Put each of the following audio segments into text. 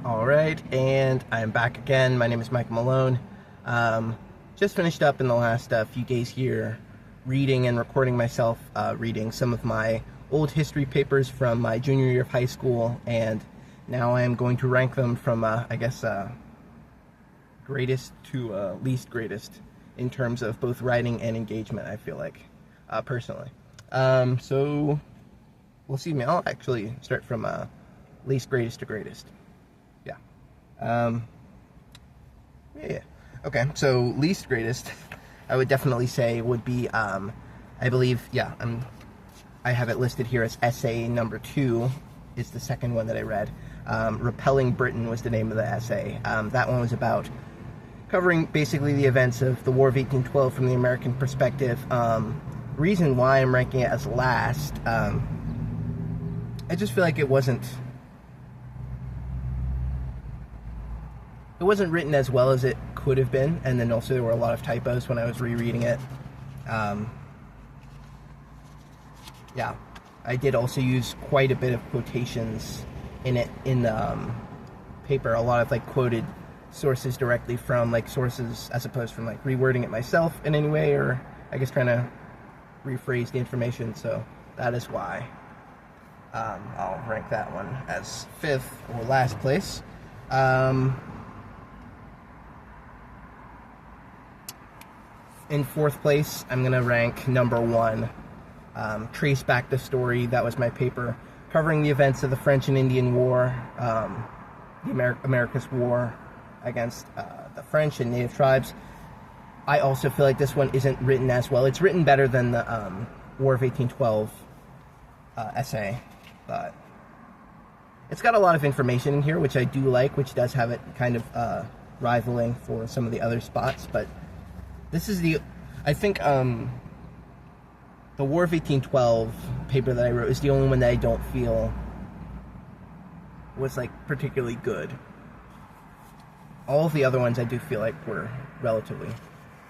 Alright, and I'm back again. My name is Mike Malone. Just finished up in the last few days here reading and recording myself reading some of my old history papers from my junior year of high school, and now I am going to rank them from, greatest to least greatest in terms of both writing and engagement, I feel like, personally. So, we'll see. I'll actually start from least greatest to greatest. Okay, so least greatest, I would definitely say would be, I believe, I have it listed here as essay number 2 is the second one that I read. Repelling Britain was the name of the essay. That one was about covering basically the events of the War of 1812 from the American perspective. Reason why I'm ranking it as last, I just feel like it wasn't written as well as it could have been, and then also there were a lot of typos when I was rereading it. I did also use quite a bit of quotations in it, in the paper, a lot of quoted sources directly from sources, as opposed from rewording it myself in any way, or I guess trying to rephrase the information, so that is why I'll rank that one as 5th or last place. In 4th place, I'm going to rank number 1, Trace Back the Story. That was my paper covering the events of the French and Indian War, America's war against the French and native tribes. I also feel like this one isn't written as well. It's written better than the War of 1812 essay, but it's got a lot of information in here, which I do like, which does have it kind of rivaling for some of the other spots, but this is I think the War of 1812 paper that I wrote is the only one that I don't feel was particularly good. All of the other ones I do feel like were relatively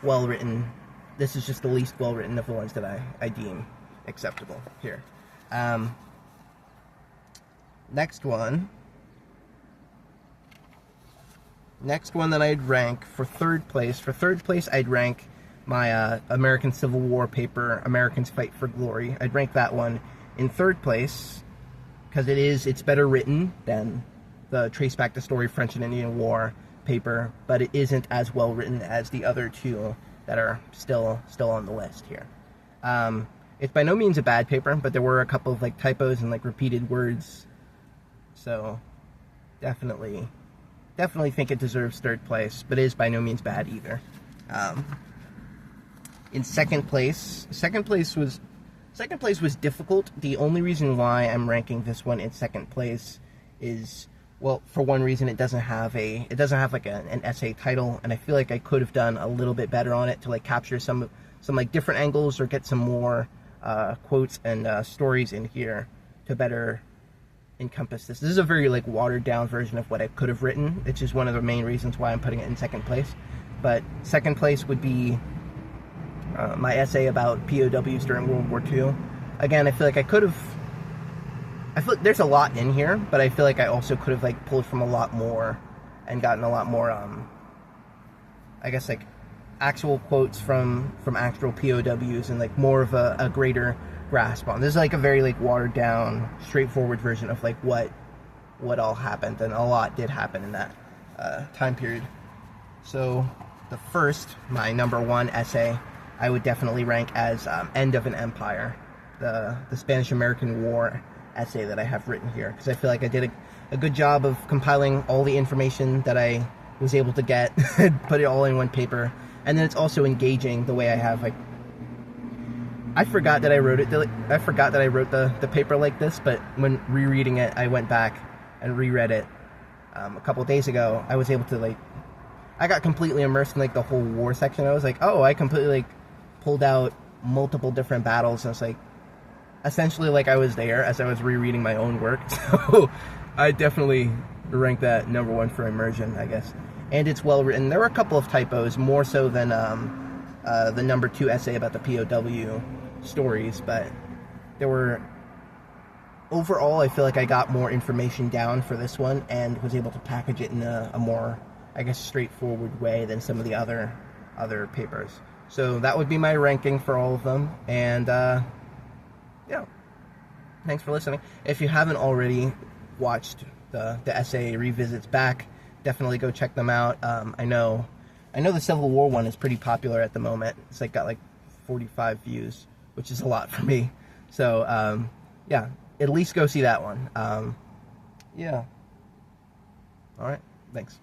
well written. This is just the least well written of the ones that I deem acceptable here. Next one that I'd rank for 3rd place. For 3rd place, I'd rank my American Civil War paper, Americans Fight for Glory. I'd rank that one in 3rd place because it's better written than the Trace Back the Story French and Indian War paper, but it isn't as well written as the other 2 that are still on the list here. It's by no means a bad paper, but there were a couple of typos and repeated words, so definitely think it deserves 3rd place, but it is by no means bad either. In 2nd place was difficult. The only reason why I'm ranking this one in 2nd place is, well, for one reason, it doesn't have an essay title, and I feel like I could have done a little bit better on it to capture some different angles or get some more quotes and stories in here to better encompass this. This is a very watered down version of what I could have written, which is one of the main reasons why I'm putting it in 2nd place. But 2nd place would be my essay about POWs during World War II. Again, I feel like I feel like there's a lot in here, but I feel like I also could have pulled from a lot more and gotten a lot more actual quotes from actual POWs and more of a greater grasp on. This is a very watered down, straightforward version of what all happened, and a lot did happen in that time period. So my number 1 essay, I would definitely rank as End of an Empire, the Spanish-American War essay that I have written here, because I feel like I did a good job of compiling all the information that I was able to get, put it all in one paper, and then it's also engaging the way I have. I forgot that I wrote it. I forgot that I wrote the paper like this, but when rereading it, I went back and reread it a couple days ago. I was able to I got completely immersed in the whole war section. I was I completely pulled out multiple different battles, and it's essentially I was there as I was rereading my own work. So I definitely rank that number 1 for immersion, I guess. And it's well written. There were a couple of typos, more so than the number 2 essay about the POW stories, but there were overall, I feel like I got more information down for this one and was able to package it in a more, I guess, straightforward way than some of the other papers. So that would be my ranking for all of them. And yeah, thanks for listening. If you haven't already watched the essay revisits back, definitely go check them out. I know the Civil War one is pretty popular at the moment. It's like got like 45 views, which is a lot for me. So yeah, at least go see that one. Yeah. All right. Thanks.